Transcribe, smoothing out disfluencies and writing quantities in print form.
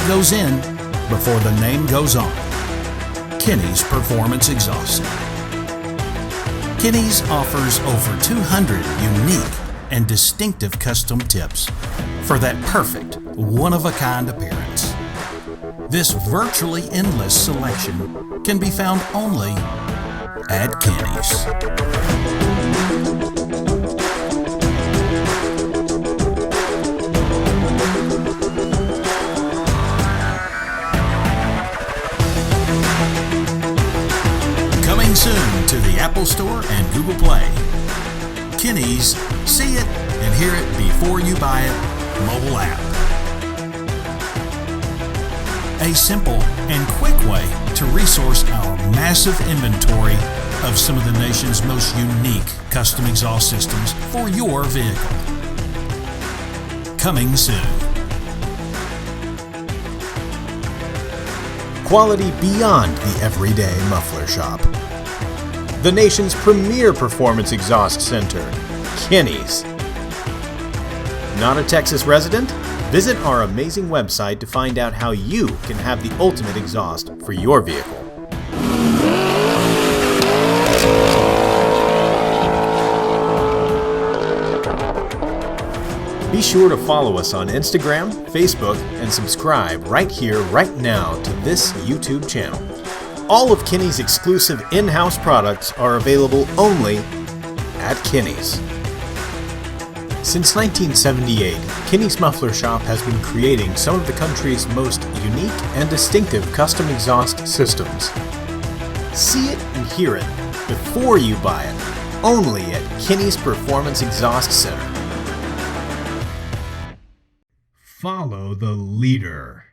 Goes in before the name goes on. Kinney's Performance Exhaust Center. Kinney's offers over 200 unique and distinctive custom tips for that perfect, one-of-a-kind appearance. This virtually endless selection can be found only at Kinney's. Coming soon to the Apple Store and Google Play. Kinney's See It and Hear It Before You Buy It mobile app. A simple and quick way to resource our massive inventory of some of the nation's most unique custom exhaust systems for your vehicle. Coming soon. Quality beyond the everyday muffler shop. The nation's premier performance exhaust center, Kinney's. Not a Texas resident? Visit our amazing website to find out how you can have the ultimate exhaust for your vehicle. Be sure to follow us on Instagram, Facebook, and subscribe right here, right now to this YouTube channel. All of Kinney's exclusive in-house products are available only at Kinney's. Since 1978, Kinney's Muffler Shop has been creating some of the country's most unique and distinctive custom exhaust systems. See it and hear it before you buy it, only at Kinney's Performance Exhaust Center. Follow the leader.